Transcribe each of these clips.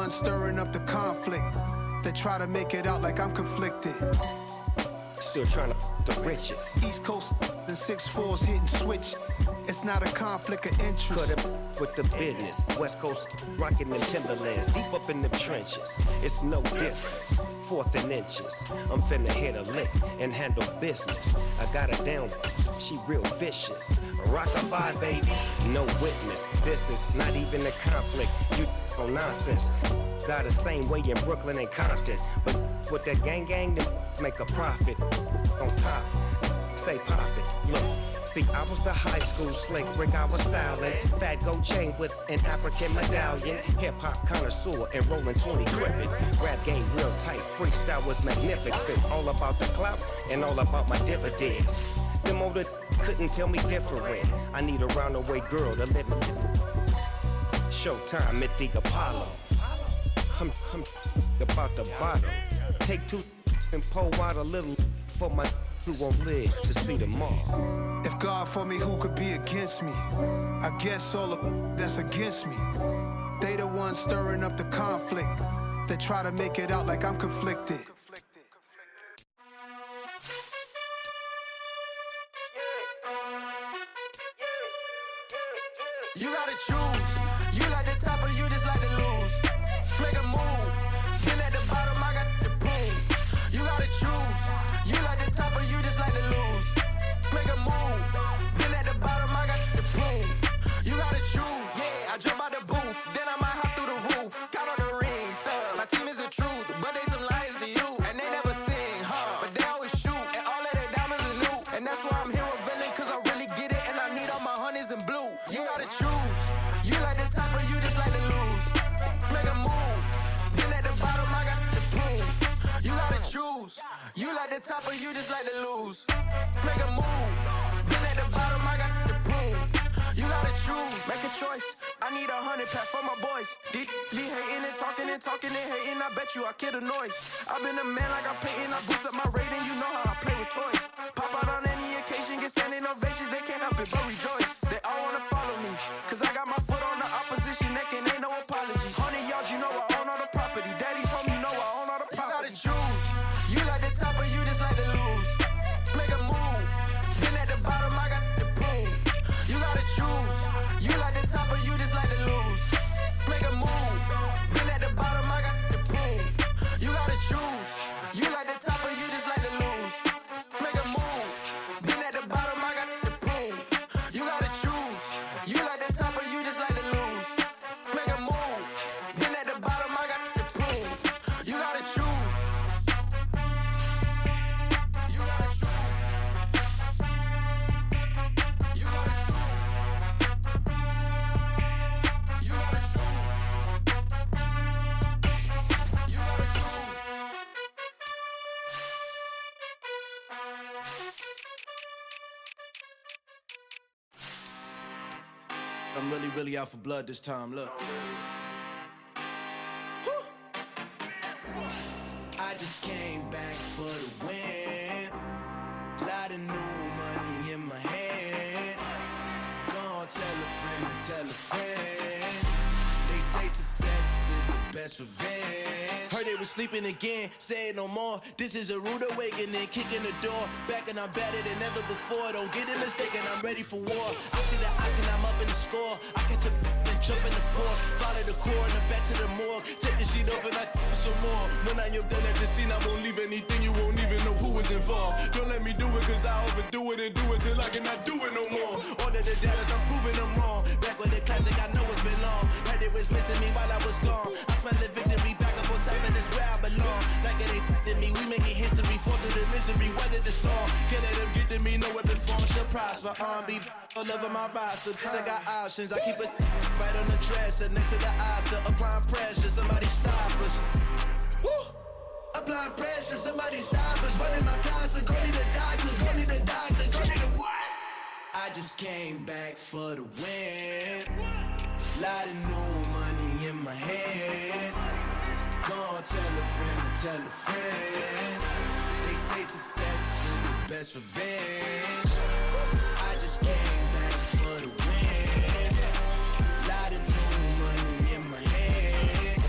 ones stirring up the conflict. They try to make it out like I'm conflicted. Still trying to the riches. East Coast and 6'4s hitting switch. It's not a conflict of interest. Cut it with the business. West Coast rocking them Timberlands, deep up in them trenches. It's no difference. Fourth and inches. I'm finna hit a lick and handle business. I got her down, she real vicious. Rock-a-bye, baby, no witness. This is not even a conflict. You on nonsense. Got the same way in Brooklyn and Compton, but with that gang, then make a profit. On top, stay poppin'. Look. See, I was the high school slick Rick, I was styling. Fat gold chain with an African medallion. Hip-hop connoisseur and rolling 20 gripping. Rap game real tight, freestyle was magnificent. All about the clout and all about my dividends. Them older couldn't tell me different. I need a roundaway girl to live with. Showtime at the Apollo. I'm about the bottom. Take two and pour out a little for my who won't live to see tomorrow. If God for me, who could be against me? I guess all of that's against me. They the ones stirring up the conflict. They try to make it out like I'm conflicted. You gotta choose. You like the top or you just like to lose. Make a move. Been at the bottom, I got the proof. You gotta choose. You like the top or you just like to lose. Make a move. Been at the bottom, I got the proof. You gotta choose. Yeah, I jump out the booth. Then I might hop through the roof. Count on the rings. My team is the truth, but they some liars to you. And they never sing, but they always shoot. And all of their diamonds are new. And that's why I'm here with villain, cause I really get it. And I need all my honeys in blue. You gotta choose. You like the top or you just like to lose. Make a move. Been at the bottom, I got the proof. You gotta choose. You like the top or you just like to lose. Make a move. Been at the bottom, I got the proof. You gotta choose. Make a choice. I need 100 pack for my boys. Be hating and talking and hating. I bet you I kill the noise. I've been a man like I'm painting. I boost up my rating. You know how I play with toys. Pop out on any occasion, get standing ovations. They can't help it but rejoice. They all wanna follow me, cause I got my foot on the opposition neck and ain't no apology. 100 yards, you know I own all the property. Daddy's home, you know I own all the property. You gotta choose. You like the top or you just like to lose. Make a move. Been at the bottom, I got the proof. You gotta choose. You like the top or you just like to lose. Make a move. Been at the bottom, I got the proof. You gotta choose. You like the top or you just like to lose. Make a move. Been at the bottom, I got the proof. You gotta choose. You like the top or you just like to lose. Make a move. Been at the bottom, I got the proof. You gotta choose. You gotta choose. You gotta choose. You gotta choose. You gotta choose. I'm really out for blood this time, look. I just came back for the win. Lot of new money in my hand. Gonna tell a friend to tell a friend. They say success is the best revenge. Heard they was sleeping again, say it no more. This is a rude awakening, kicking the door. Back and I'm better than ever before. Don't get it mistaken, I'm ready for war. I see the option, I'm up in the score. I catch a and jump in the Porsche. Follow the core and the back to the morgue. Take the sheet off and I some more. When I am done at the scene, I won't leave anything. You won't even know who was involved. Don't let me do it, cause I overdo it and do it till I cannot do it no more. All of the doubters, I'm proving them wrong. Back with the classic, I know it's been long. Heard it was missing me while I was gone. I smell the victory back up on top, and it's where I belong. Like it ain't to me, we making history. Fall through the misery, weather the storm. Can't let them get to me, no weapon form shall prosper. R&B all over my roster. I got options, I keep it right on the dresser, next to the Oscar. Applying pressure, somebody stop us. Woo! Applying pressure, somebody stop us. Running my closet, go need a doctor, go need a doctor, go need a what? I just came back for the win. Lot of new money in my hand. Gonna tell a friend to tell a friend. They say success is the best revenge. I just came back for the win. Lot of new money in my hand.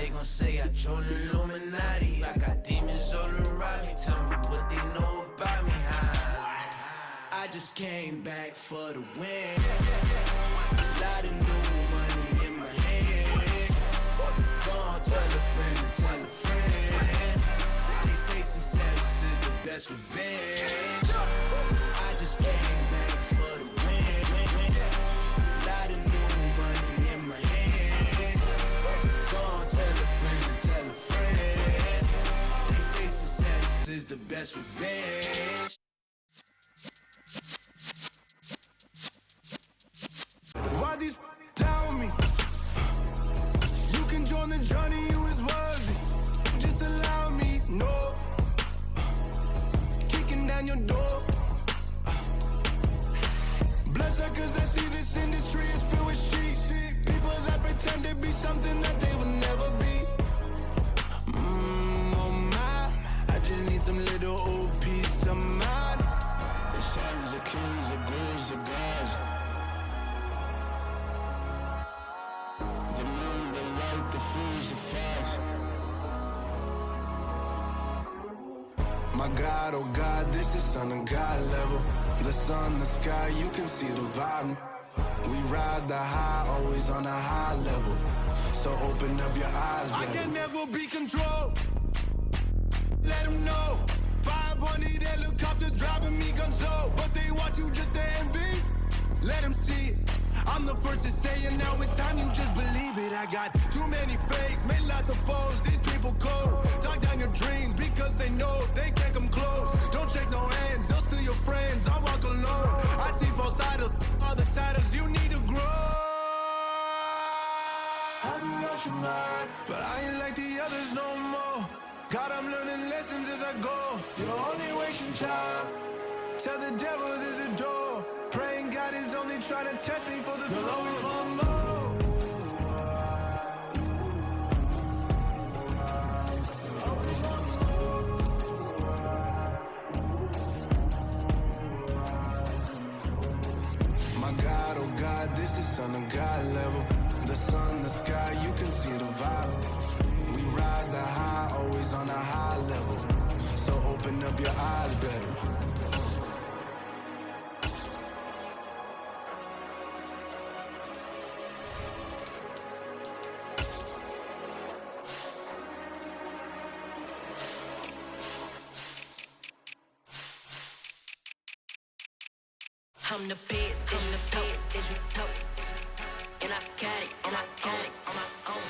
They gon' say I joined the Illuminati. I got demons all around me. Tell me what they know about me, I just came back for the win. Lot of new money in my hand. Gonna tell a friend, tell a friend. They say success is the best revenge. I just came back for the win. Lot of new money in my hand. Gonna tell a friend. They say success is the best revenge. Why these tell me you can join the journey, you is worthy. Just allow me, no. Kicking down your door. Bloodsuckers, I see this industry is filled with sheep. People that pretend to be something that they will never be. Oh my, I just need some little old peace of mind. The sons of kings, the ghouls, the gods. The moon, the light, the fools, the fogs. My God, oh God, this is son of God level. The sun, the sky, you can see the vibe. We ride the high, always on a high level. So open up your eyes, baby. I can never be controlled. Let them know. 500 helicopters driving me gonzo. But they want you just to envy. Let them see it. I'm the first to say it, now it's time you just believe it. I got too many fakes, made lots of foes. These people cold. Talk down your dreams because they know they can't come close. Don't shake no hands, they'll steal your friends. I walk alone. I see false idols, all the titles. You need to grow. Have you lost your mind? But I ain't like the others no more. God, I'm learning lessons as I go. You're only wasting time. Tell the devil there's a door. Praying God is only trying to touch me for the glory. Always want more. My God, oh God, this is son of God level. The sun, the sky, you can see the vibe. We ride the high, always on a high level. So open up your eyes, better. I'm the best, I'm the best, as you know. And I got it, on my own.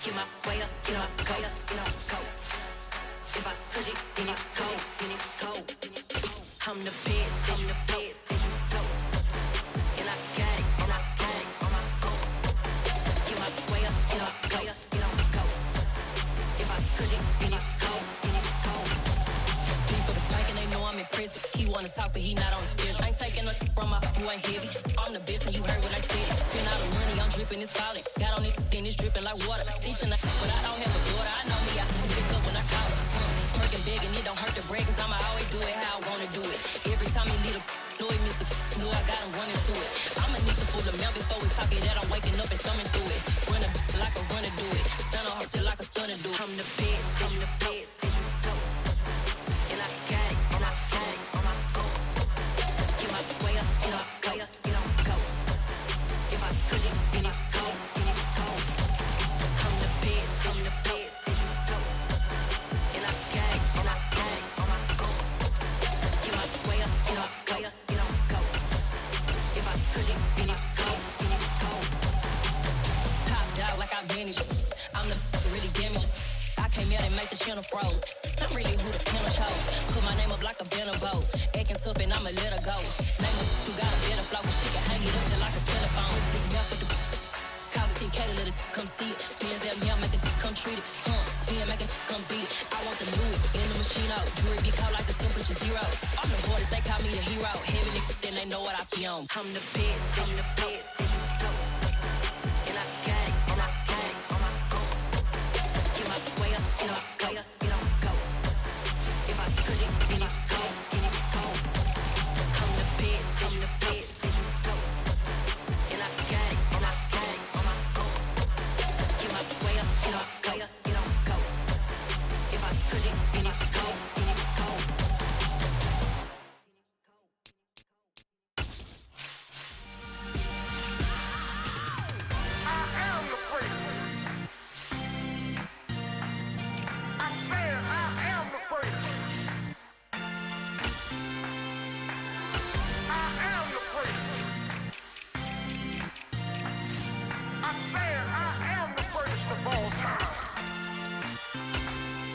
Get my way up, get up, go, go. If I touch it, then it's cold. I'm the best, as you know. And I got it, on my own. Get my way up, get up, go. If I touch it, then it's cold. People the bike and they know I'm impressive. He wanna talk, but he not on the schedule. I ain't taking nothing from my, you ain't heavy. I'm the best and you heard what I said. Spend all the money, I'm dripping, it's falling. Got on it, then it's dripping like water. Teaching the but I don't have a daughter. I know me, I can pick up when I call her. Working big and it don't hurt to break, cause I'ma always do it how I wanna do it. Every time he lead a know it, Mr. Know I got him running to it. I'ma need the full amount before we talk it that I'm waking up and thumbing through it. Run a like a runner do it. Stun on her till like a stunner do it. I'm the best, I'm the best, as you know. And I got it, on my own. Get my way up, get up, go. If I touch it, then it's cold. I'm the best, as you know. And I got it, on my own. Get my way up, get up, go. If I touch it, then it's cold. Top dog like I manage. I'm the really damage. I came out and make the channel froze. I'm really who the panel chose. Put my name up like a banner boat. Acting tough and I'ma let her go. Name her who got a better flow. She can hang it up just like a telephone. Sticking up with the cost 10K to let it come see it. Pins that me, I make it come treat it. Spin, make it come beat it. I want the Louis in the machine out. Jewelry be caught like the temperature zero. On the borders, they call me the hero. Heavy then they know what I be on. I'm the best, as you know. And I got it, on my own. Get my way up, get up, go. If I touch it, then it's cold. I'm the best, as you know. And I got it, on my own. Get my way up, get up,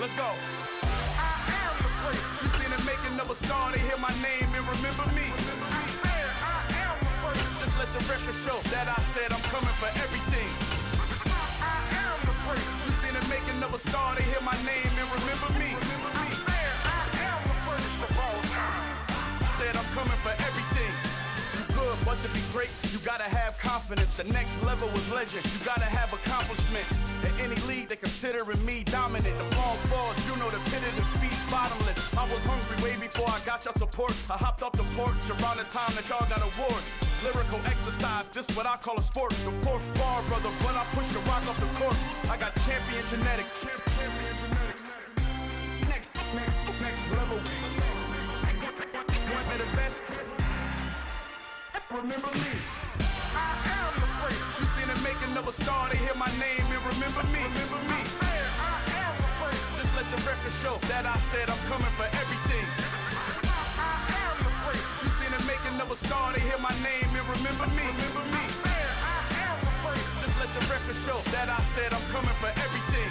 Let's go. You seen the making of a star, they hear my name and remember me. Just let the record show that I said I'm coming for everything. You seen the making of a star, they hear my name and remember me. Said I'm coming for everything. You good, but to be great, you gotta have confidence. The next level was legend, you gotta have accomplishments. In any league, they considering me dominant. The long falls, you know the pit of defeat, bottomless. I was hungry way before I got your support. I hopped off the porch around the time that y'all got awards. Lyrical exercise, this what I call a sport. The fourth bar, brother, when I push the rock off the court. I got champion genetics. Champion genetics. Next level. One of the best. Remember me. I am the great. You seen the making of a star, they hear my name and remember me. Remember me. I am the great. Just let the record show that I said I'm coming for everything. I am the great. You seen the making of a star, they hear my name and remember me. Remember me. I am the great. Just let the record show that I said I'm coming for everything.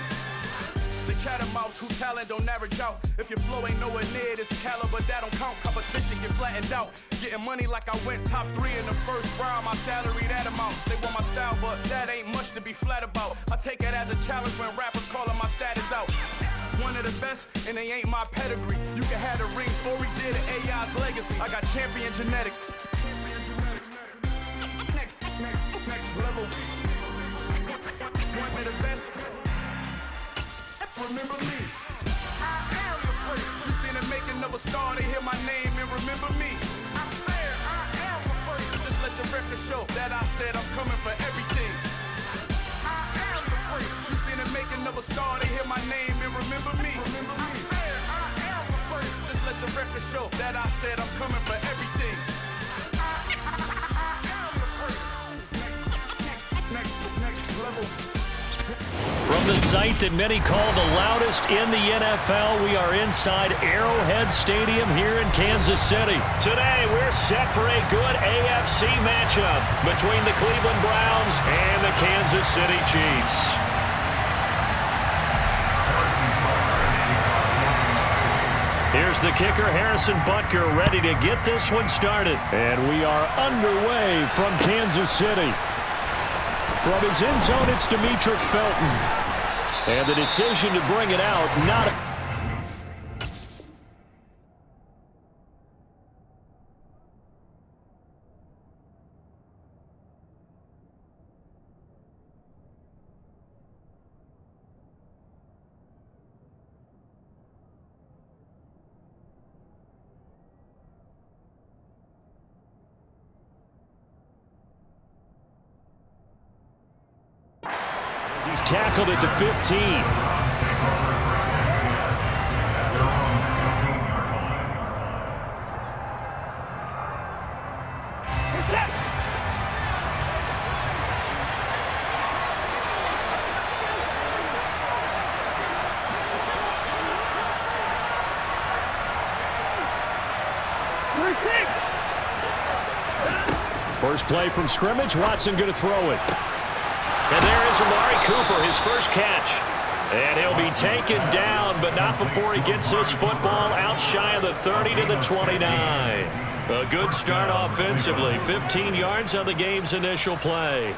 The chattermouths who talent don't average out. If your flow ain't nowhere near this caliber, that don't count. Competition get flattened out. Getting money like I went top 3 in the first round. My salary that amount. They want my style, but that ain't much to be flat about. I take it as a challenge when rappers calling my status out. One of the best, and they ain't my pedigree. You can have the rings, or we did it, AI's legacy. I got champion genetics. Next level. One of the best. Remember me. I am the great. You seen the making of a star, they hear my name and remember me. I said I am the great. Just let the record show that I said I'm coming for everything. I am the great. You seen the making of a star, they hear my name and remember me. Remember me. I said I am the great. Just let the record show that I said I'm coming for everything. I am the great. Next level. From the site that many call the loudest in the NFL, we are inside Arrowhead Stadium here in Kansas City. Today, we're set for a good AFC matchup between the Cleveland Browns and the Kansas City Chiefs. Here's the kicker, Harrison Butker, ready to get this one started. And we are underway from Kansas City. From his end zone, it's Demetric Felton. And the decision to bring it out, not... He's tackled at the 15. First play from scrimmage, Watson going to throw it. And there is Amari Cooper, his first catch. And he'll be taken down, but not before he gets this football out shy of the 30 to the 29. A good start offensively. 15 yards on the game's initial play.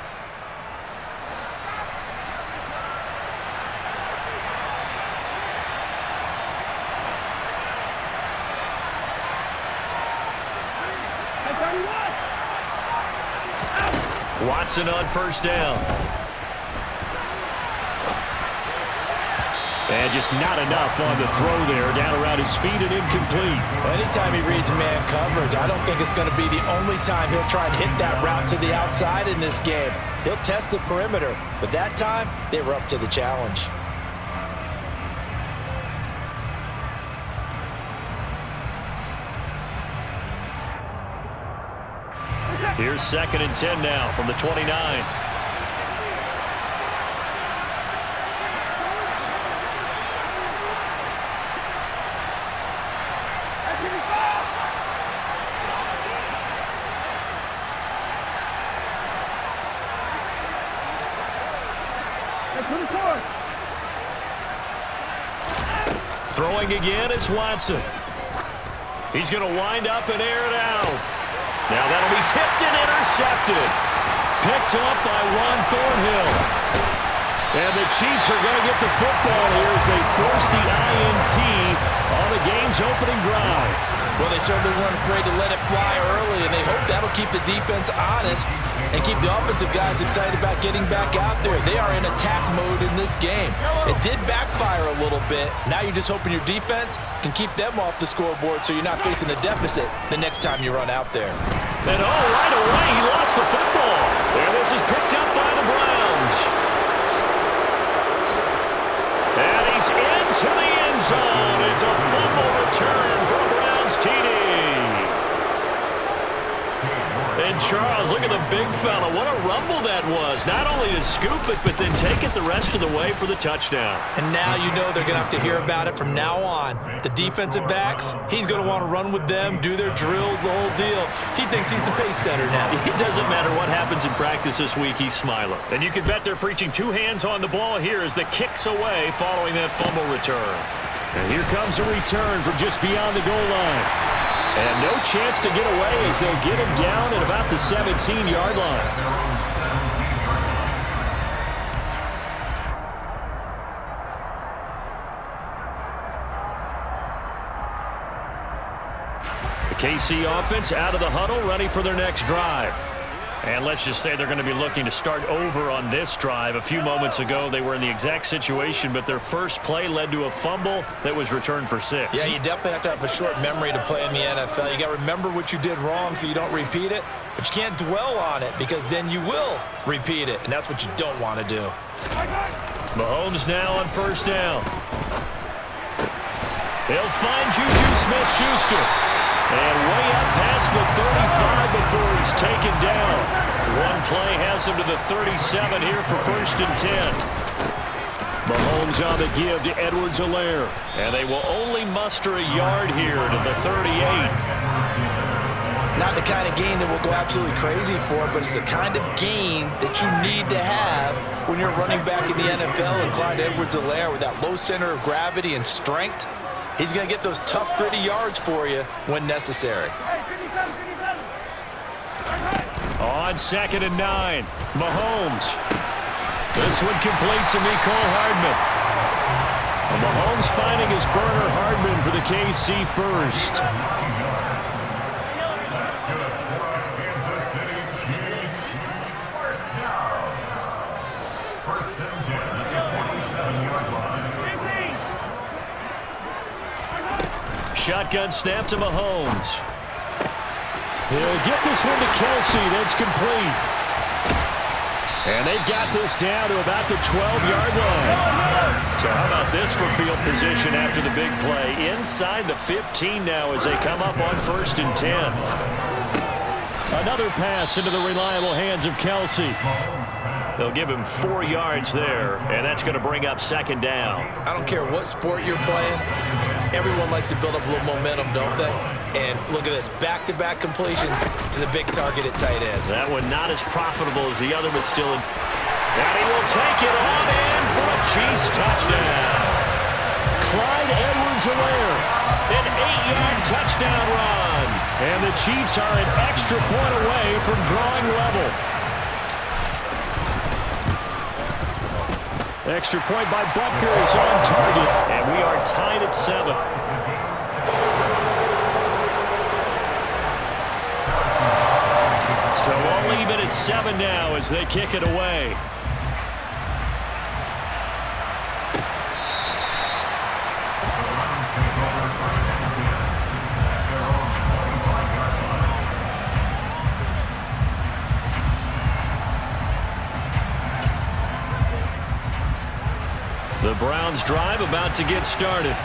Watson on first down. And just not enough on the throw there. Down around his feet and incomplete. Anytime he reads man coverage, I don't think it's going to be the only time he'll try and hit that route to the outside in this game. He'll test the perimeter, but that time, they were up to the challenge. Here's 2nd and 10 now from the 29. Throwing again is Watson. He's going to wind up and air it out. Now that'll be tipped and intercepted. Picked up by Juan Thornhill. And the Chiefs are going to get the football here as they force the INT on the game's opening drive. Well, they certainly weren't afraid to let it fly early, and they hope that'll keep the defense honest and keep the offensive guys excited about getting back out there. They are in attack mode in this game. It did backfire a little bit. Now you're just hoping your defense can keep them off the scoreboard so you're not facing a deficit the next time you run out there. And right away, he lost the football. And this is picked up by the Browns. And he's into the end zone. It's a fumble return for a Browns TD. And Charles, look at the big fella. What a rumble that was. Not only to scoop it, but then take it the rest of the way for the touchdown. And now you know they're going to have to hear about it from now on. The defensive backs, he's going to want to run with them, do their drills, the whole deal. He thinks he's the pace setter now. It doesn't matter what happens in practice this week, he's smiling. And you can bet they're preaching two hands on the ball here as the kick's away following that fumble return. And here comes a return from just beyond the goal line. And no chance to get away as they'll get him down at about the 17-yard line. The KC offense out of the huddle, ready for their next drive. And let's just say they're going to be looking to start over on this drive. A few moments ago, they were in the exact situation, but their first play led to a fumble that was returned for 6. Yeah, you definitely have to have a short memory to play in the NFL. You got to remember what you did wrong so you don't repeat it, but you can't dwell on it because then you will repeat it, and that's what you don't want to do. Mahomes now on first down. He'll find Juju Smith-Schuster. And way up past the 35 before he's taken down. One play has him to the 37 here for 1st and 10. Mahomes on the give to Edwards-Helaire. And they will only muster a yard here to the 38. Not the kind of game that we'll go absolutely crazy for, but it's the kind of game that you need to have when you're running back in the NFL. And Clyde Edwards-Helaire with that low center of gravity and strength, he's going to get those tough, gritty yards for you when necessary. On 2nd and 9, Mahomes. This one complete to Mecole Hardman. And Mahomes finding his burner Hardman for the KC first. Shotgun snap to Mahomes. He'll get this one to Kelsey. That's complete. And they've got this down to about the 12-yard line. So how about this for field position after the big play? Inside the 15 now as they come up on 1st and 10. Another pass into the reliable hands of Kelsey. They'll give him 4 yards there, and that's going to bring up 2nd down. I don't care what sport you're playing. Everyone likes to build up a little momentum, don't they? And look at this, back-to-back completions to the big target at tight end. That one not as profitable as the other, but still. And he will take it on in for a Chiefs touchdown. Clyde Edwards-Helaire, an 8-yard touchdown run. And the Chiefs are an extra point away from drawing level. Extra point by Butker is on target, and we are tied at 7. So all even at 7 now as they kick it away. The Browns drive about to get started.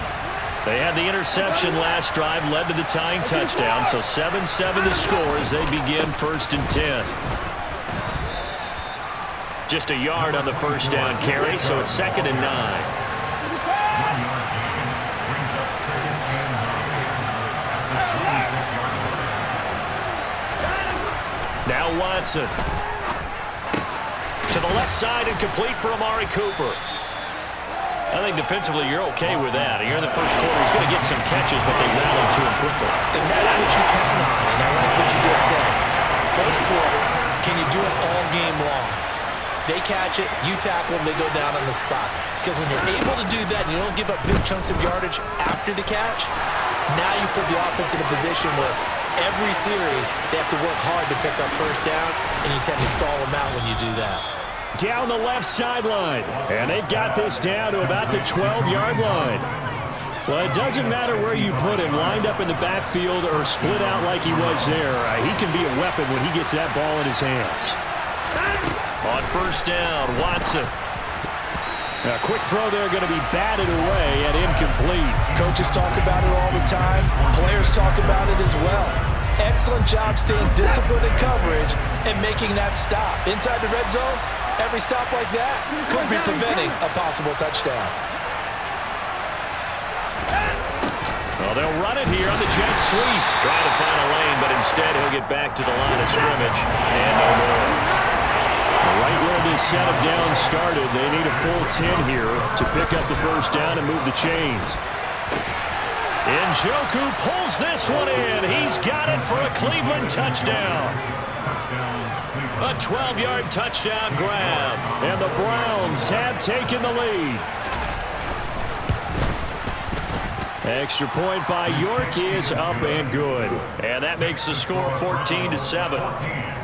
They had the interception last drive, led to the tying touchdown, so 7-7 the score as they begin 1st and 10. Just a yard on the first down carry, so it's 2nd and 9. Now Watson. To the left side and complete for Amari Cooper. I think defensively you're okay with that. Here in the first quarter, he's going to get some catches, but they rallied to him quickly. And that's what you count on, and I like what you just said. First quarter, can you do it all game long? They catch it, you tackle them, they go down on the spot. Because when you're able to do that and you don't give up big chunks of yardage after the catch, now you put the offense in a position where every series they have to work hard to pick up first downs, and you tend to stall them out when you do that. Down the left sideline, and they've got this down to about the 12-yard line. Well, it doesn't matter where you put him, lined up in the backfield or split out like he was there. He can be a weapon when he gets that ball in his hands. On first down, Watson. A quick throw there, going to be batted away and incomplete. Coaches talk about it all the time. Players talk about it as well. Excellent job staying disciplined in coverage and making that stop. Inside the red zone, every stop like that could be preventing a possible touchdown. Well, they'll run it here on the jet sweep. Trying to find a lane, but instead he'll get back to the line of scrimmage and no more. Right where this setup down started, they need a full 10 here to pick up the first down and move the chains. Njoku pulls this one in. He's got it for a Cleveland touchdown. A 12-yard touchdown grab. And the Browns have taken the lead. Extra point by York is up and good. And that makes the score 14-7.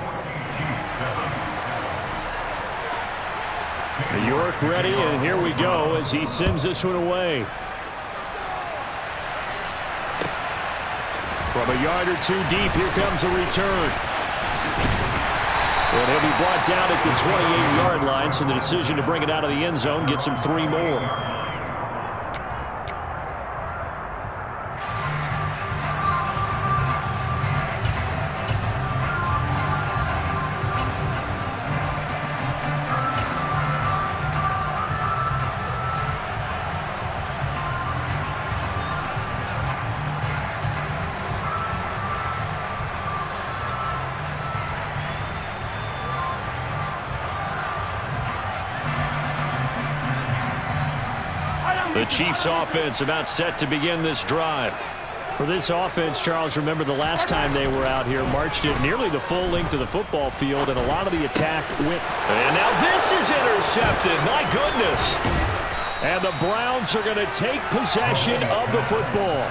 York ready, and here we go as he sends this one away. From a yard or two deep, here comes a return. And he'll be brought down at the 28-yard line, so the decision to bring it out of the end zone gets him 3 more. The Chiefs offense about set to begin this drive. For this offense, Charles, remember the last time they were out here, marched it nearly the full length of the football field, and a lot of the attack went. And now this is intercepted. My goodness. And the Browns are going to take possession of the football.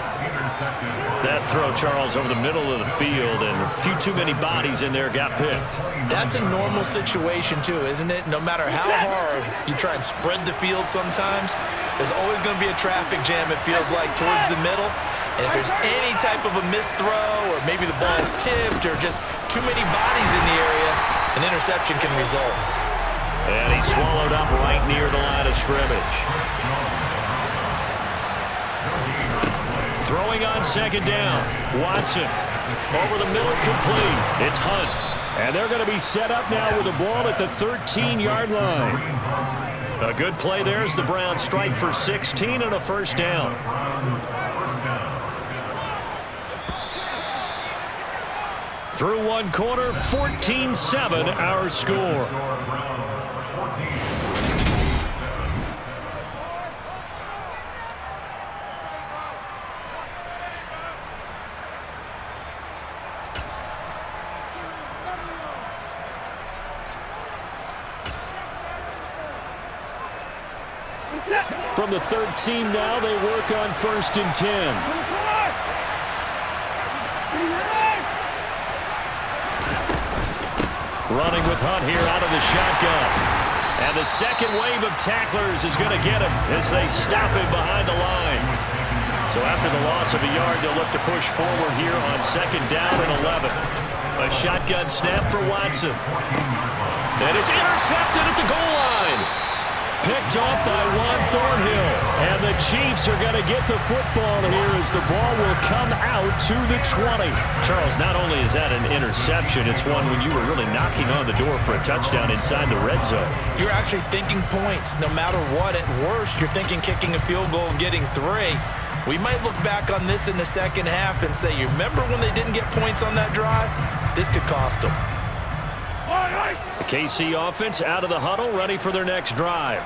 That throw, Charles, over the middle of the field, and a few too many bodies in there got picked. That's a normal situation, too, isn't it? No matter how hard you try and spread the field sometimes, there's always going to be a traffic jam, it feels like, towards the middle. And if there's any type of a missed throw, or maybe the ball's tipped, or just too many bodies in the area, an interception can result. And he swallowed up right near the line of scrimmage. Throwing on second down. Watson over the middle, complete. It's Hunt. And they're going to be set up now with the ball at the 13-yard line. A good play there as the Browns strike for 16 and a first down. Through one quarter, 14-7 our score. From the 13 now, they work on 1st and 10. Running with Hunt here out of the shotgun. And the second wave of tacklers is going to get him as they stop him behind the line. So after the loss of a yard, they'll look to push forward here on 2nd down and 11. A shotgun snap for Watson. And it's intercepted at the goal line. Picked off by Juan Thornhill. And the Chiefs are going to get the football here as the ball will come out to the 20. Charles, not only is that an interception, it's one when you were really knocking on the door for a touchdown inside the red zone. You're actually thinking points. No matter what, at worst, you're thinking kicking a field goal and getting 3. We might look back on this in the second half and say, you remember when they didn't get points on that drive? This could cost them. The KC offense out of the huddle, ready for their next drive.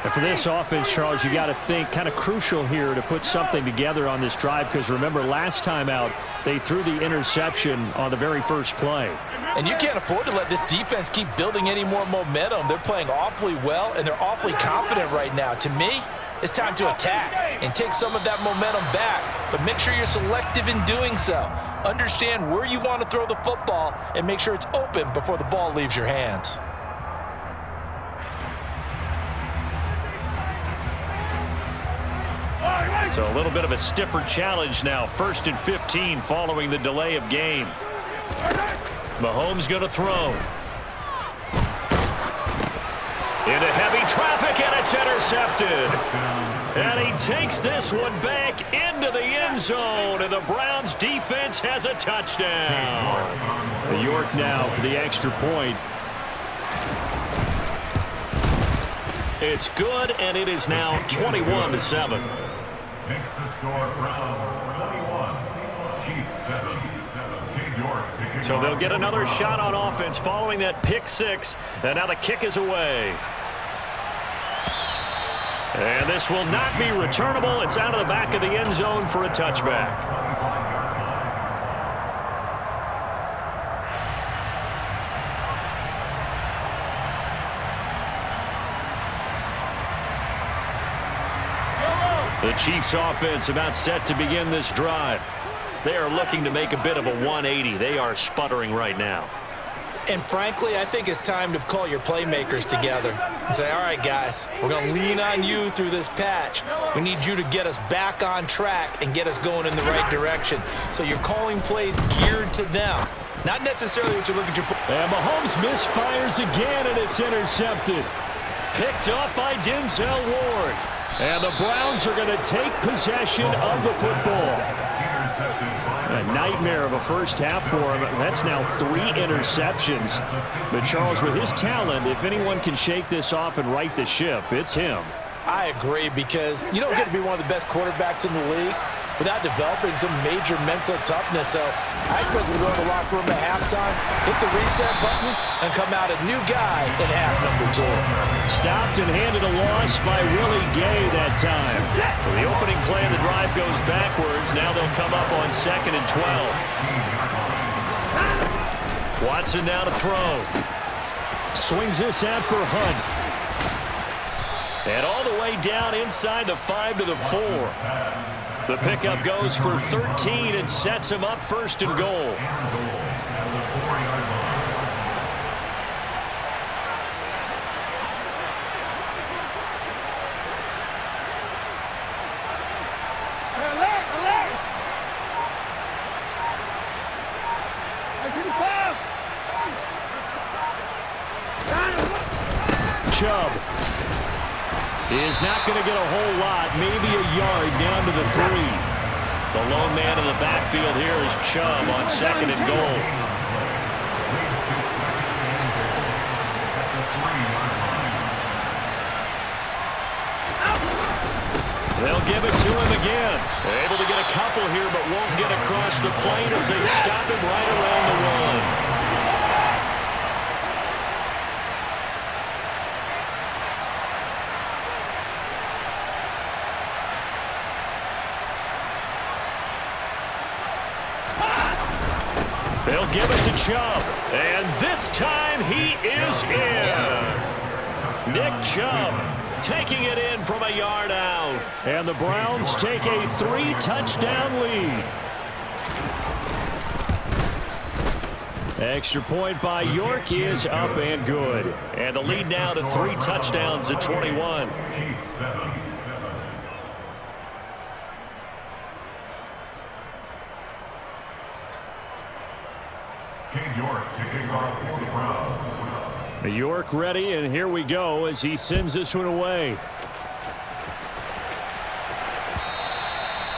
And for this offense, Charles, you got to think kind of crucial here to put something together on this drive, because remember last time out they threw the interception on the very first play. And you can't afford to let this defense keep building any more momentum. They're playing awfully well, and they're awfully confident right now. To me, it's time to attack and take some of that momentum back, but make sure you're selective in doing so. Understand where you want to throw the football and make sure it's open before the ball leaves your hands. So a little bit of a stiffer challenge now. 1st and 15 following the delay of game. Mahomes going to throw. Into heavy traffic, and it's intercepted. And he takes this one back into the end zone, and the Browns defense has a touchdown. York now for the extra point. It's good, and it is now 21-7. Makes the score Browns 21, Chiefs 7. So they'll get another shot on offense following that pick six, and now the kick is away. And this will not be returnable. It's out of the back of the end zone for a touchback. The Chiefs offense about set to begin this drive. They are looking to make a bit of a 180. They are sputtering right now. And frankly, I think it's time to call your playmakers together and say, all right, guys, we're going to lean on you through this patch. We need you to get us back on track and get us going in the right direction. So you're calling plays geared to them, not necessarily what you look at your... And Mahomes misfires again, and it's intercepted. Picked up by Denzel Ward. And the Browns are going to take possession of the football. A nightmare of a first half for him. That's now 3 interceptions. But Charles, with his talent, if anyone can shake this off and right the ship, it's him. I agree, because you don't get to be one of the best quarterbacks in the league without developing some major mental toughness. So I expect him to go to the locker room at halftime, hit the reset button, and come out a new guy in half number 2. Stopped and handed a loss by Willie Gay that time. So the opening play of the drive goes backwards. Now they'll come up on 2nd and 12. Watson now to throw. Swings this out for Hunt. And all the way down inside the 5 to the 4. The pickup goes for 13 and sets him up 1st and goal. Chubb is not going to get a whole lot, maybe a yard down to the 3. The lone man in the backfield here is Chubb on 2nd and goal. They'll give it to him again. Able to get a couple here, but won't get across the plane as they stop him right around the 1. They'll give it to Chubb, and this time he is in. Yes. Nick Chubb taking it in from a yard out, and the Browns take a 3-touchdown lead. Extra point by York is up and good, and the lead now to 3 touchdowns at 21. York ready, and here we go as he sends this one away.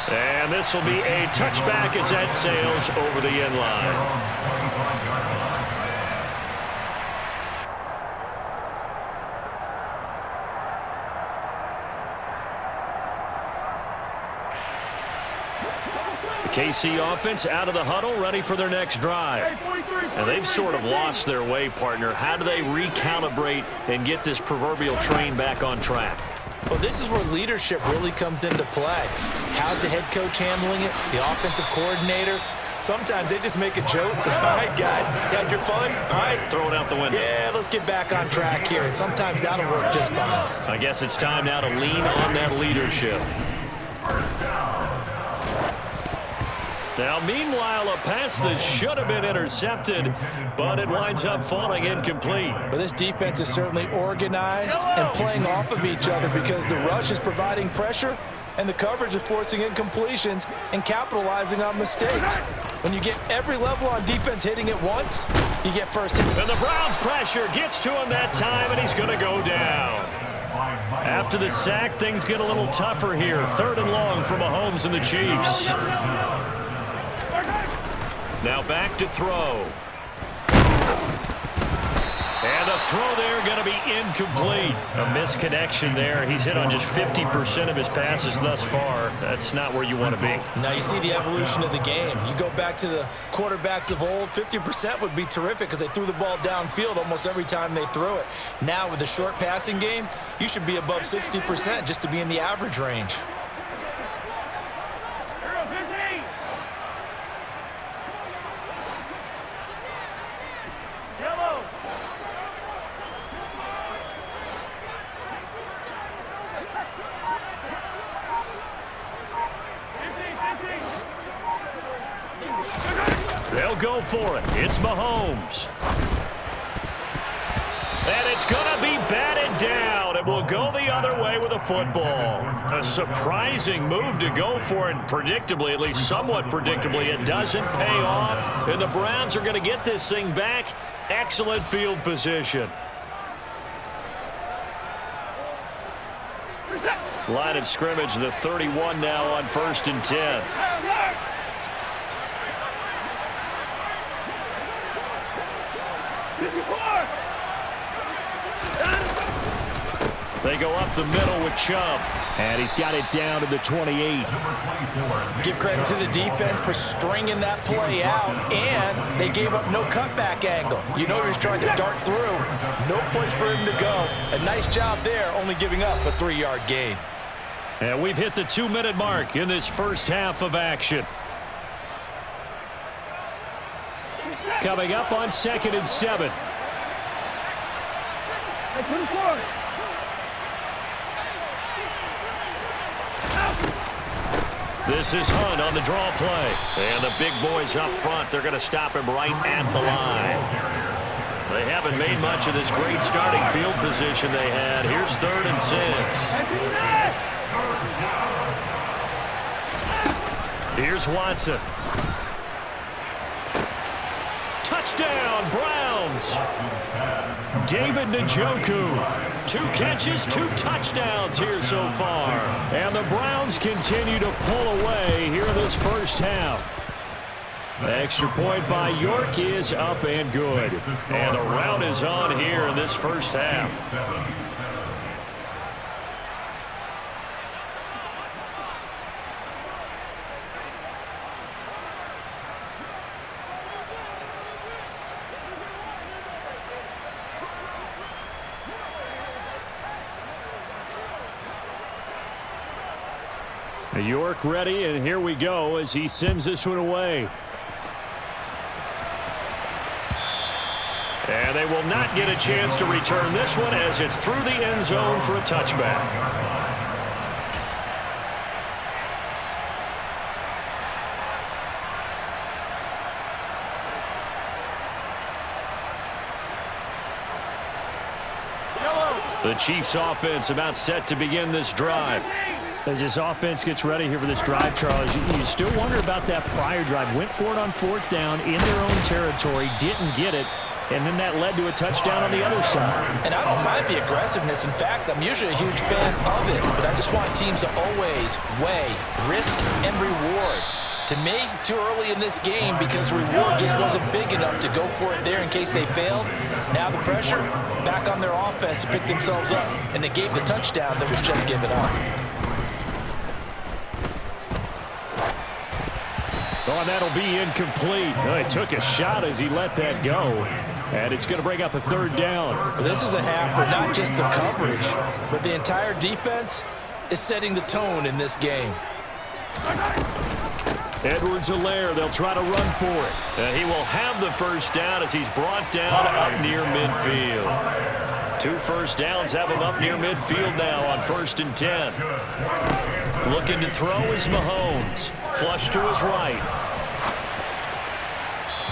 And this will be a touchback as that sails over the end line. KC offense out of the huddle, ready for their next drive. And they've sort of lost their way, partner. How do they recalibrate and get this proverbial train back on track? Well, this is where leadership really comes into play. How's the head coach handling it? The offensive coordinator? Sometimes they just make a joke. All right, guys, had your fun? All right. Throw it out the window. Yeah, let's get back on track here. And sometimes that'll work just fine. I guess it's time now to lean on that leadership. Now, meanwhile, a pass that should have been intercepted, but it winds up falling incomplete. Well, this defense is certainly organized and playing off of each other because the rush is providing pressure and the coverage is forcing incompletions and capitalizing on mistakes. When you get every level on defense hitting it once, you get first hit. And the Browns' pressure gets to him that time, and he's going to go down. After the sack, things get a little tougher here. 3rd and long for Mahomes and the Chiefs. Now back to throw. And the throw there going to be incomplete. A misconnection there. He's hit on just 50% of his passes thus far. That's not where you want to be. Now you see the evolution of the game. You go back to the quarterbacks of old, 50% would be terrific because they threw the ball downfield almost every time they threw it. Now with the short passing game, you should be above 60% just to be in the average range. They'll go for it. It's Mahomes. And it's going to be batted down. It will go the other way with a football. A surprising move to go for it. Predictably, at least somewhat predictably, it doesn't pay off. And the Browns are going to get this thing back. Excellent field position. Line of scrimmage, the 31 now on 1st and 10. They go up the middle with Chubb. And he's got it down to the 28. Give credit to the defense for stringing that play out, and they gave up no cutback angle. You know he's trying to dart through. No place for him to go. A nice job there, only giving up a 3-yard gain. And we've hit the 2-minute mark in this first half of action. Coming up on 2nd and 7. This is Hunt on the draw play. And the big boys up front, they're going to stop him right at the line. They haven't made much of this great starting field position they had. Here's 3rd and 6. Here's Watson. Touchdown, Browns. David Njoku. 2 catches, 2 touchdowns here so far. And the Browns continue to pull away here in this first half. The extra point by York is up and good. And the rout is on here in this first half. York ready, and here we go as he sends this one away. And they will not get a chance to return this one as it's through the end zone for a touchback. The Chiefs offense about set to begin this drive. As this offense gets ready here for this drive, Charles, you still wonder about that prior drive. Went for it on 4th down in their own territory, didn't get it, and then that led to a touchdown on the other side. And I don't mind the aggressiveness. In fact, I'm usually a huge fan of it, but I just want teams to always weigh risk and reward. To me, too early in this game because reward just wasn't big enough to go for it there in case they failed. Now the pressure back on their offense to pick themselves up, and they gave the touchdown that was just given up. Oh, and that'll be incomplete. Well, he took a shot as he let that go. And it's going to bring up a third down. Well, this is a half where not just the coverage, but the entire defense is setting the tone in this game. Edwards-Helaire, they'll try to run for it. And he will have the first down as he's brought down up near midfield. 2 first downs have him up near midfield now on 1st and 10. Looking to throw is Mahomes. Flush to his right.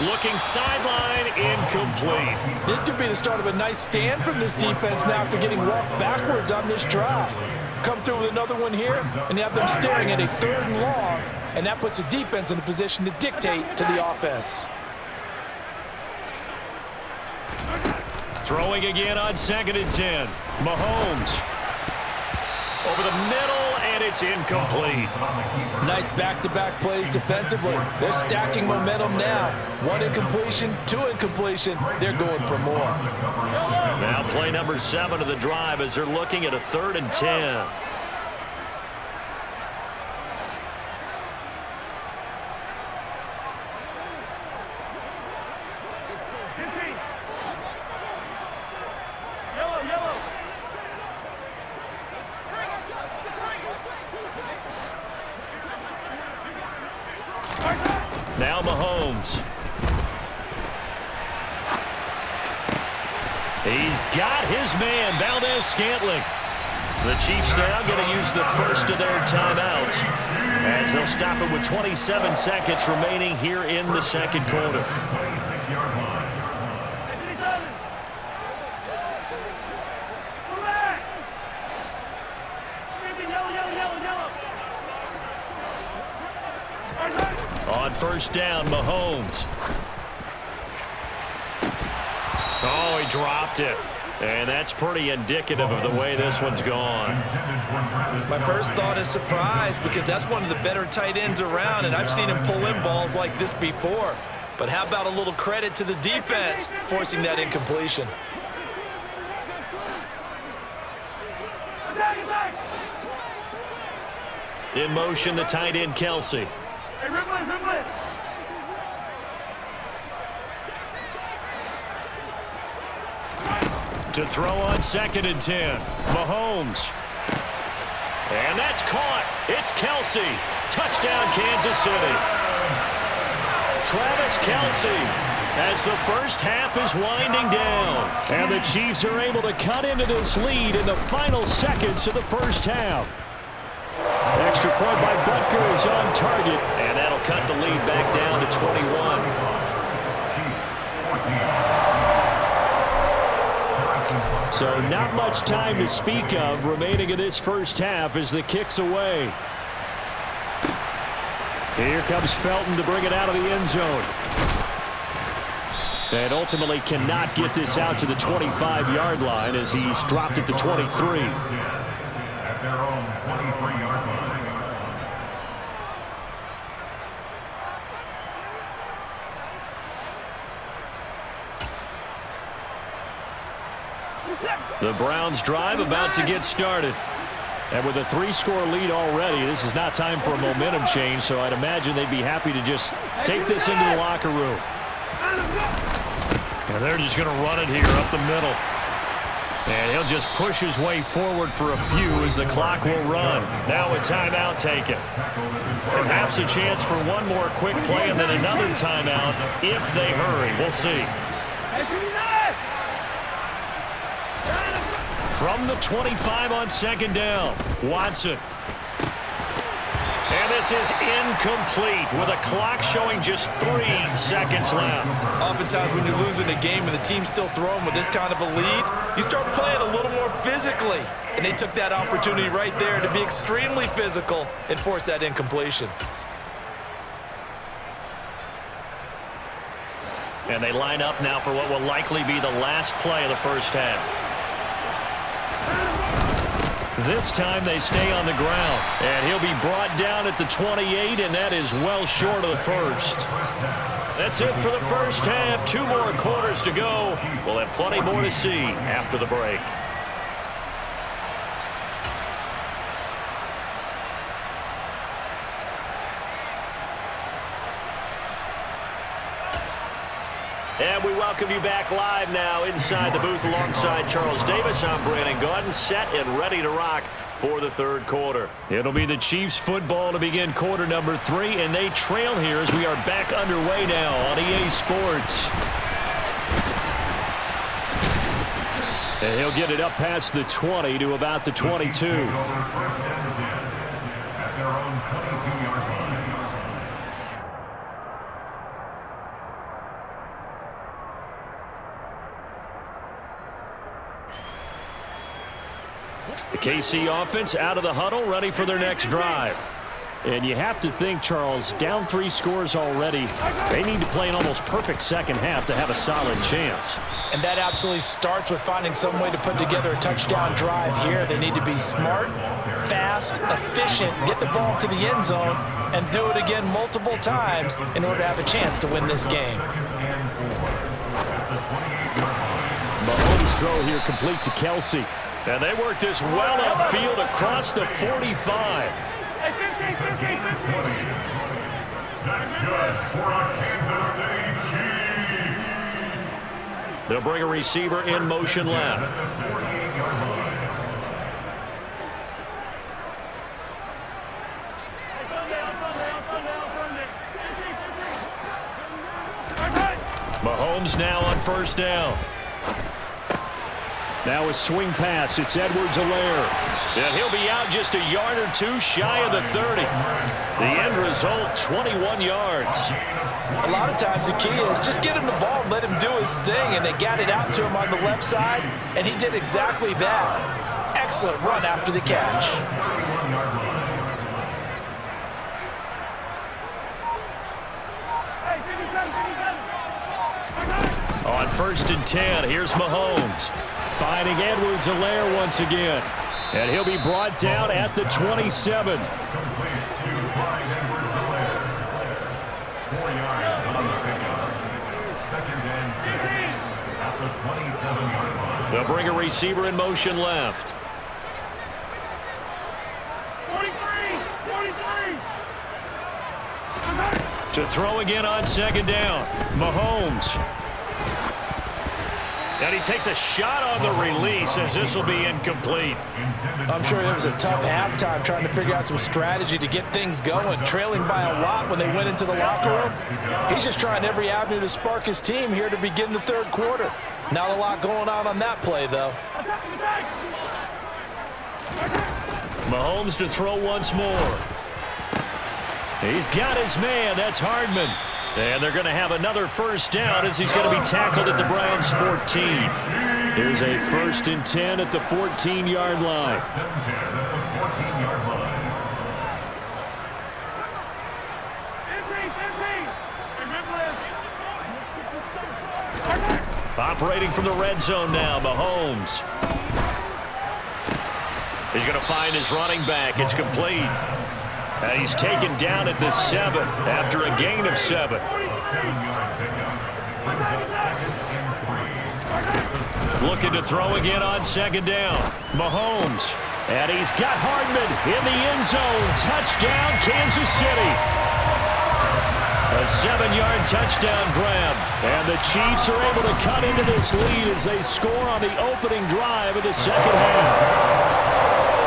Looking sideline, incomplete. This could be the start of a nice stand from this defense now after getting walked backwards on this drive. Come through with another one here, and you have them staring at a 3rd and long, and that puts the defense in a position to dictate to the offense. Throwing again on 2nd and 10. Mahomes. Over the middle, and it's incomplete. Nice back-to-back plays defensively. They're stacking momentum now. 1 incompletion, 2 incompletion. They're going for more. Now play number 7 of the drive as they're looking at a 3rd and 10. Now Mahomes. He's got his man, Valdez-Scantling. The Chiefs now going to use the first of their timeouts as they'll stop it with 27 seconds remaining here in the 2nd quarter. On 1st down, Mahomes. Oh, he dropped it. And that's pretty indicative of the way this one's gone. My first thought is surprise because that's one of the better tight ends around, and I've seen him pull in balls like this before. But how about a little credit to the defense forcing that incompletion? In motion, the tight end, Kelsey. To throw on 2nd and 10. Mahomes. And that's caught. It's Kelsey. Touchdown, Kansas City. Travis Kelsey as the first half is winding down. And the Chiefs are able to cut into this lead in the final seconds of the first half. Extra point by Butker is on target. And that'll cut the lead back down to 21. So not much time to speak of remaining in this first half as the kick's away. Here comes Felton to bring it out of the end zone. And ultimately cannot get this out to the 25-yard line as he's dropped it to 23. At their own 23-yard line. The Browns drive about to get started. And with a 3-score lead already, this is not time for a momentum change, so I'd imagine they'd be happy to just take this into the locker room. And they're just going to run it here up the middle. And he'll just push his way forward for a few as the clock will run. Now a timeout taken. Perhaps a chance for one more quick play and then another timeout if they hurry. We'll see. From the 25 on 2nd down, Watson. And this is incomplete with a clock showing just 3 seconds left. Oftentimes when you're losing a game and the team's still throwing with this kind of a lead, you start playing a little more physically. And they took that opportunity right there to be extremely physical and force that incompletion. And they line up now for what will likely be the last play of the first half. This time they stay on the ground, and he'll be brought down at the 28, and that is well short of the first. That's it for the first half. 2 more quarters to go. We'll have plenty more to see after the break. And we welcome you back live now inside the booth alongside Charles Davis. I'm Brandon Gaudin, set and ready to rock for the third quarter. It'll be the Chiefs football to begin quarter number 3, and they trail here as we are back underway now on EA Sports. And he'll get it up past the 20 to about the 22. At their own 22-yard line. The KC offense out of the huddle, ready for their next drive. And you have to think, Charles, down 3 scores already. They need to play an almost perfect second half to have a solid chance. And that absolutely starts with finding some way to put together a touchdown drive here. They need to be smart, fast, efficient, get the ball to the end zone, and do it again multiple times in order to have a chance to win this game. Mahomes' throw here complete to Kelsey. And they work this well upfield across the 45. That's good for a Kansas City Chiefs. They'll bring a receiver in motion left. Mahomes now on first down. Now a swing pass. It's Edwards-Helaire. And he'll be out just a yard or two shy of the 30. The end result, 21 yards. A lot of times the key is just get him the ball and let him do his thing, and they got it out to him on the left side, and he did exactly that. Excellent run after the catch. On first and 10, here's Mahomes. Finding Edwards-Helaire once again. And he'll be brought down at the 27. They'll bring a receiver in motion left. 43. To throw again on second down. Mahomes. And he takes a shot on the release as this will be incomplete. I'm sure it was a tough halftime trying to figure out some strategy to get things going, trailing by a lot when they went into the locker room. He's just trying every avenue to spark his team here to begin the third quarter. Not a lot going on that play, though. Mahomes to throw once more. He's got his man. That's Hardman. And they're going to have another first down as he's going to be tackled at the Browns' 14. Here's a first and 10 at the 14-yard line. Operating from the red zone now, Mahomes. He's going to find his running back. It's complete. And he's taken down at the 7 after a gain of 7. Looking to throw again on second down. Mahomes. And he's got Hardman in the end zone. Touchdown, Kansas City. A 7-yard touchdown grab. And the Chiefs are able to cut into this lead as they score on the opening drive of the second half.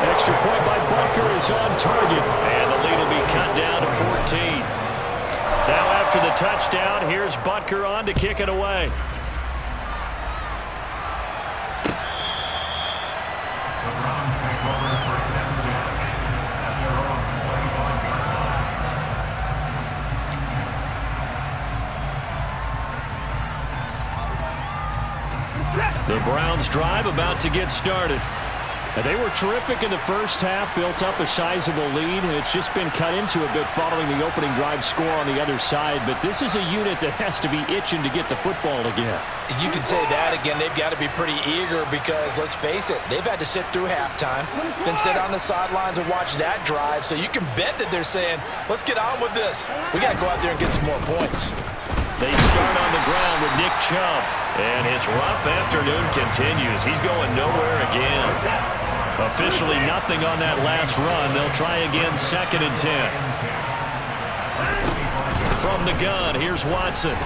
Extra point by Butker is on target, and the lead will be cut down to 14. Now after the touchdown, here's Butker on to kick it away. The Browns drive about to get started. They were terrific in the first half, built up a sizable lead, and it's just been cut into a bit following the opening drive score on the other side. But this is a unit that has to be itching to get the football again. You can say that again. They've got to be pretty eager because, let's face it, they've had to sit through halftime, then sit on the sidelines and watch that drive. So you can bet that they're saying, let's get on with this. We got to go out there and get some more points. They start on the ground with Nick Chubb, and his rough afternoon continues. He's going nowhere again. Officially nothing on that last run. They'll try again, second and 10. From the gun, here's Watson.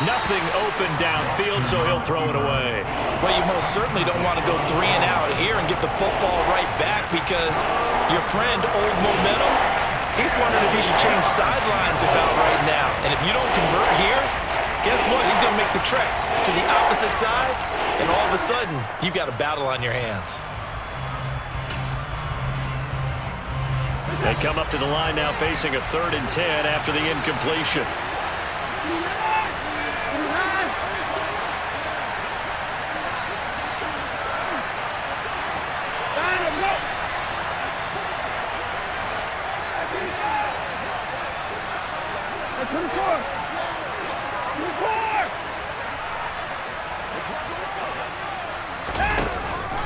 Nothing open downfield, so he'll throw it away. Well, you most certainly don't want to go 3 and out here and get the football right back because your friend, Old Momentum, he's wondering if he should change sidelines about right now. And if you don't convert here, guess what? He's going to make the trek to the opposite side, and all of a sudden, you've got a battle on your hands. They come up to the line now facing a 3rd and 10 after the incompletion.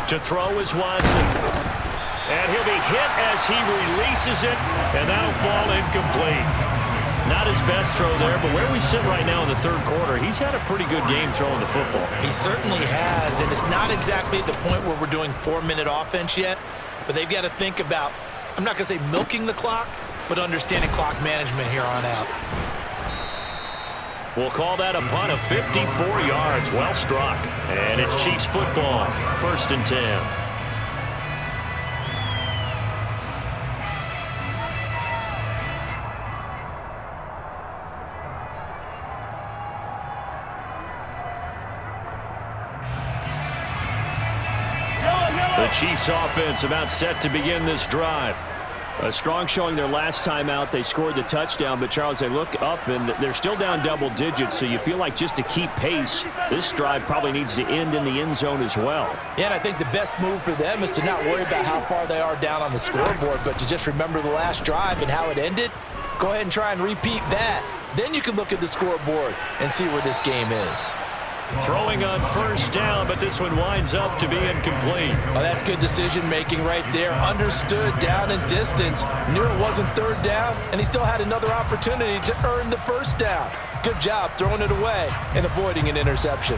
To throw is Watson. And he'll be hit as he releases it, and that'll fall incomplete. Not his best throw there, but where we sit right now in the 3rd quarter, he's had a pretty good game throwing the football. He certainly has, and it's not exactly at the point where we're doing 4-minute offense yet, but they've got to think about, I'm not going to say milking the clock, but understanding clock management here on out. We'll call that a punt of 54 yards. Well struck. And it's Chiefs football. 1st and 10. The Chiefs offense about set to begin this drive. A strong showing their last time out. They scored the touchdown, but Charles, they look up and they're still down double digits, so you feel like just to keep pace, this drive probably needs to end in the end zone as well. Yeah, and I think the best move for them is to not worry about how far they are down on the scoreboard, but to just remember the last drive and how it ended. Go ahead and try and repeat that. Then you can look at the scoreboard and see where this game is. Throwing on 1st down, but this one winds up to be incomplete. Oh, that's good decision-making right there. Understood down and distance. Knew it wasn't 3rd down, and he still had another opportunity to earn the 1st down. Good job throwing it away and avoiding an interception.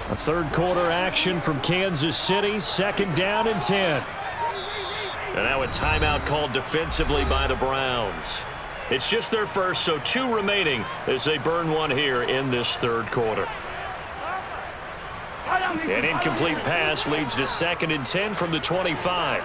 A 3rd quarter action from Kansas City, 2nd down and 10. And now a timeout called defensively by the Browns. It's just their first, so 2 remaining as they burn one here in this 3rd quarter. An incomplete pass leads to 2nd and 10 from the 25.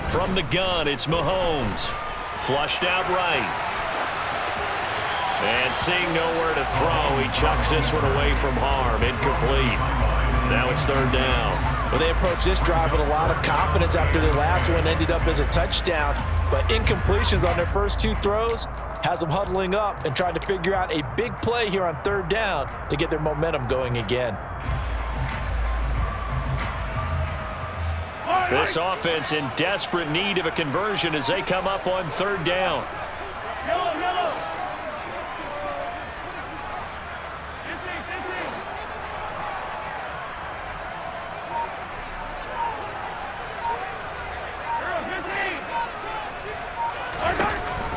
From the gun, it's Mahomes. Flushed out right. And seeing nowhere to throw, he chucks this one away from harm. Incomplete. Now it's 3rd down. Well, they approached this drive with a lot of confidence after their last one ended up as a touchdown. But incompletions on their first 2 throws has them huddling up and trying to figure out a big play here on 3rd down to get their momentum going again. This offense in desperate need of a conversion as they come up on 3rd down.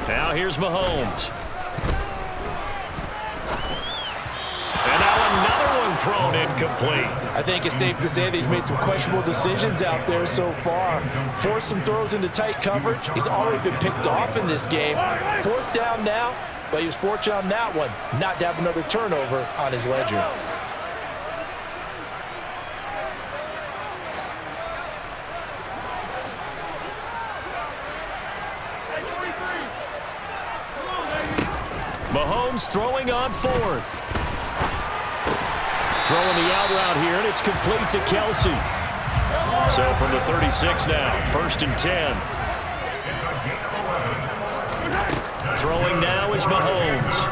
Now here's Mahomes. And now another one thrown incomplete. I think it's safe to say that he's made some questionable decisions out there so far. Forced some throws into tight coverage. He's already been picked off in this game. 4th down now, but he was fortunate on that one not to have another turnover on his ledger. Mahomes throwing on 4th. Throwing the out route here, and it's complete to Kelsey. So from the 36 now, 1st and 10. Throwing now is Mahomes.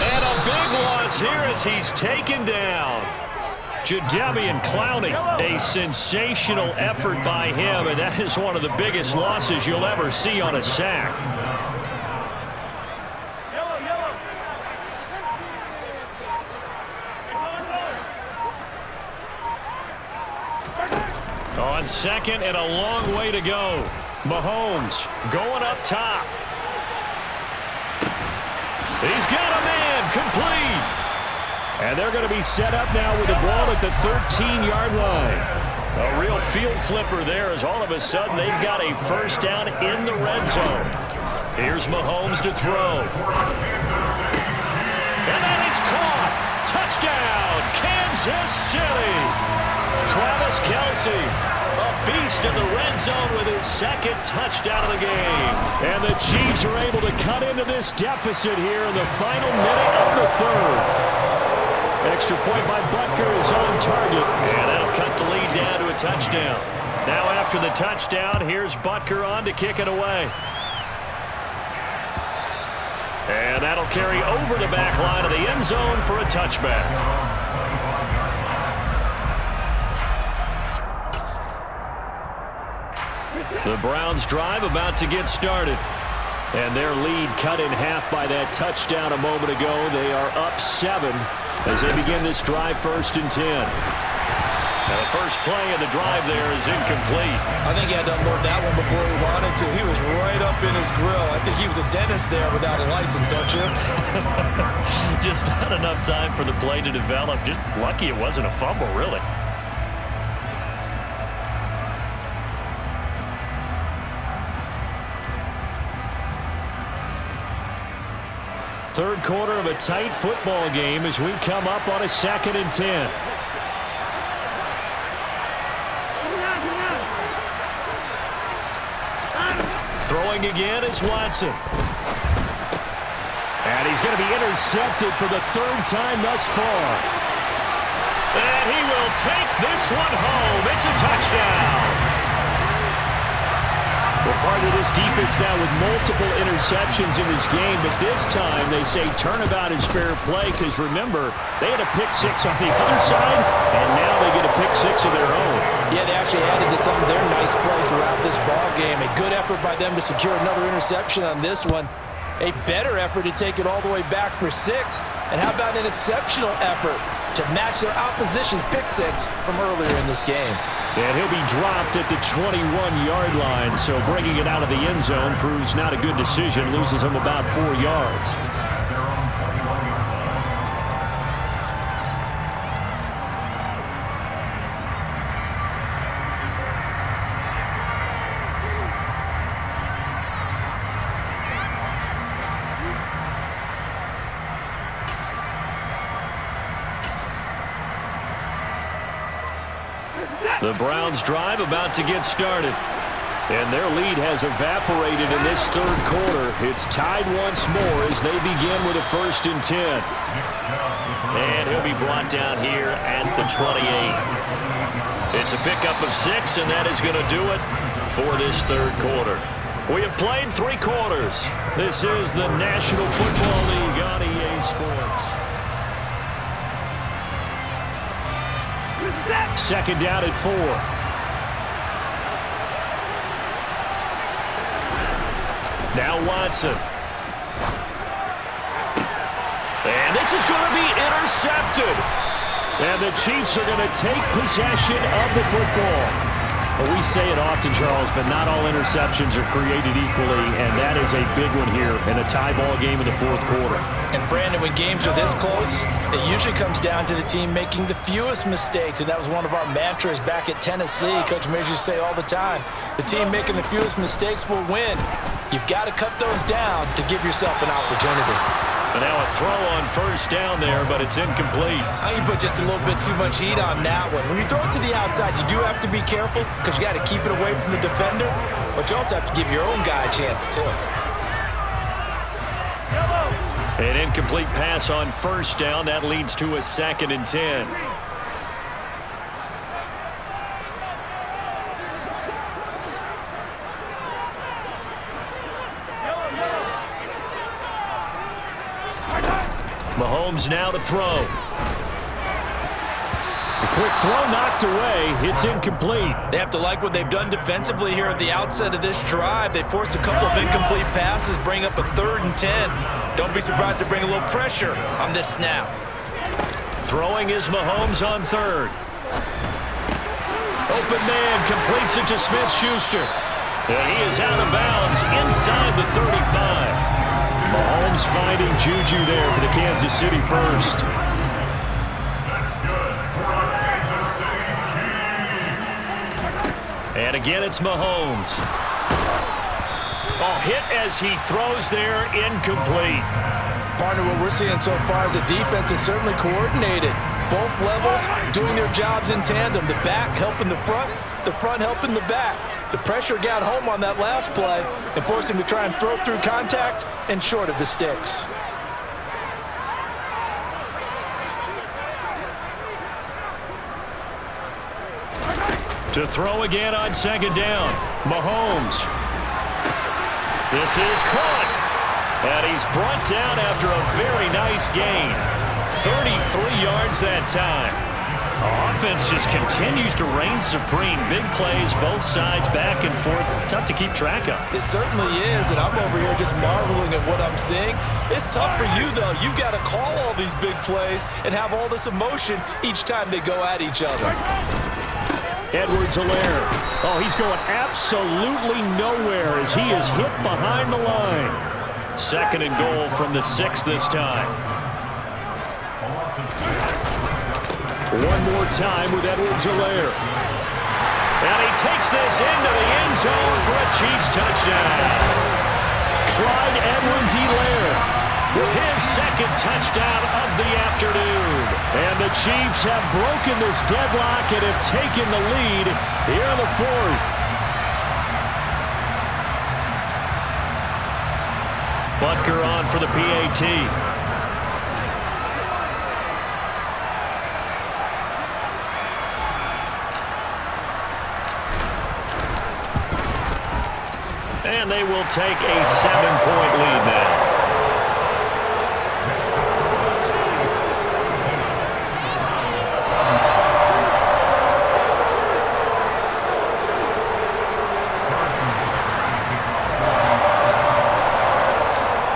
And a big loss here as he's taken down. Jadeveon Clowney, a sensational effort by him, and that is one of the biggest losses you'll ever see on a sack. On second and a long way to go. Mahomes going up top. He's got a man complete. And they're going to be set up now with the ball at the 13-yard line. A real field flipper there as all of a sudden they've got a first down in the red zone. Here's Mahomes to throw. And that is caught. Touchdown, Kansas City. Travis Kelce, a beast in the red zone with his second touchdown of the game. And the Chiefs are able to cut into this deficit here in the final minute of the third. Extra point by Butker is on target. And that'll cut the lead down to a touchdown. Now after the touchdown, here's Butker on to kick it away. And that'll carry over the back line of the end zone for a touchback. The Browns drive about to get started. And their lead cut in half by that touchdown a moment ago. They are up 7 as they begin this drive, 1st and 10. Now the first play of the drive there is incomplete. I think he had to unload that one before he wanted to. He was right up in his grill. I think he was a dentist there without a license, don't you? Just not enough time for the play to develop. Just lucky it wasn't a fumble, really. Third quarter of a tight football game as we come up on a 2nd and 10. Throwing again is Watson. And he's going to be intercepted for the 3rd time thus far. And he will take this one home. It's a touchdown. We're part of this defense now with multiple interceptions in this game, but this time they say turnabout is fair play because, remember, they had a pick-6 on the other side, and now they get a pick-6 of their own. Yeah, they actually added to some of their nice play throughout this ball game. A good effort by them to secure another interception on this one. A better effort to take it all the way back for 6. And how about an exceptional effort to match their opposition's pick-6 from earlier in this game. And he'll be dropped at the 21-yard line, so bringing it out of the end zone proves not a good decision. Loses him about 4 yards. The Browns drive about to get started. And their lead has evaporated in this 3rd quarter. It's tied once more as they begin with a 1st and 10. And he'll be brought down here at the 28. It's a pickup of 6, and that is going to do it for this 3rd quarter. We have played 3 quarters. This is the National Football League on EA Sports. 2nd down at 4. Now Watson. And this is going to be intercepted. And the Chiefs are going to take possession of the football. Well, we say it often, Charles, but not all interceptions are created equally, and that is a big one here in a tie ball game in the 4th quarter. And, Brandon, when games are this close, it usually comes down to the team making the fewest mistakes, and that was one of our mantras back at Tennessee. Coach Major used to say all the time, the team making the fewest mistakes will win. You've got to cut those down to give yourself an opportunity. And now a throw on 1st down there, but it's incomplete. I think you put just a little bit too much heat on that one. When you throw it to the outside, you do have to be careful because you got to keep it away from the defender, but you also have to give your own guy a chance too. An incomplete pass on 1st down. That leads to a 2nd and 10. Mahomes now to throw. The quick throw knocked away. It's incomplete. They have to like what they've done defensively here at the outset of this drive. They forced a couple of incomplete passes, bring up a 3rd and 10. Don't be surprised to bring a little pressure on this snap. Throwing is Mahomes on 3rd. Open man completes it to Smith-Schuster. And he is out of bounds inside the 35. Mahomes finding Juju there for the Kansas City first. And again, it's Mahomes. Hit as he throws there, incomplete. Partner, what we're seeing so far is the defense is certainly coordinated. Both levels doing their jobs in tandem. The back helping the front helping the back. The pressure got home on that last play and forced him to try and throw through contact and short of the sticks. To throw again on 2nd down. Mahomes. This is caught. And he's brought down after a very nice gain. 33 yards that time. Offense just continues to reign supreme. Big plays, both sides, back and forth. Tough to keep track of. It certainly is, and I'm over here just marveling at what I'm seeing. It's tough for you, though. You've got to call all these big plays and have all this emotion each time they go at each other. Edwards-Helaire. He's going absolutely nowhere as he is hit behind the line. 2nd and goal from the 6 this time. One more time with Edwards-Helaire. And he takes this into the end zone for a Chiefs touchdown. Clyde Edwards-Helaire with his 2nd touchdown of the afternoon. And the Chiefs have broken this deadlock and have taken the lead here in the 4th. Butker on for the PAT. And they will take a 7-point lead now.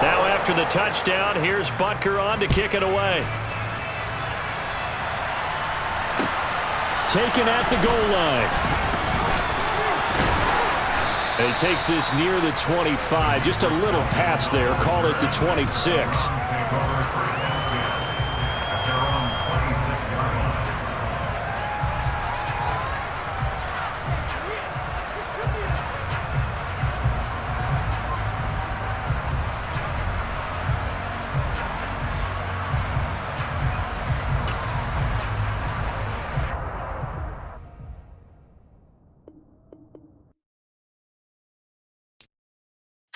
Now after the touchdown, here's Butker on to kick it away. Taken at the goal line. He takes this near the 25, just a little pass there, call it the 26.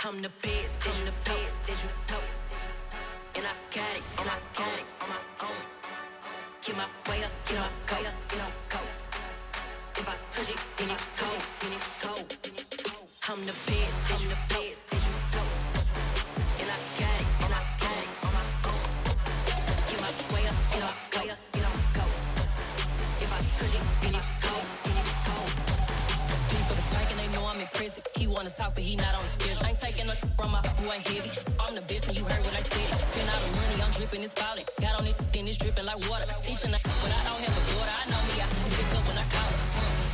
I'm the best, and the best, and you know. And I got it, and I got it on my own. Get my way up, get my way up, get my go. If I touch it, then it's cold, then it's cold. I'm the best, and you the best, and you know. And I got it, and I got it on my own. Get my way up, get my way up, get my go. If I touch it, then it's cold, then it's cold. Deep for the bank, and they know I'm impressive. He wanna talk, but he not on the schedule. I ain't taking nothing from my boy heavy. I'm the best, and you heard what I said. Spend all the money, I'm dripping, it's falling. Got on it, then it's dripping like water. Teaching her, but I don't have a daughter. I know me, I can pick up when I call her.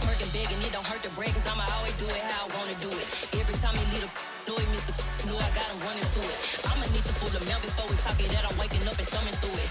Working big, and it don't hurt to break, cause I'ma always do it how I wanna do it. Every time he lead a know he missed the know I got him running to it. I'ma need to pull him out before we talk it that I'm waking up and thumbing through it.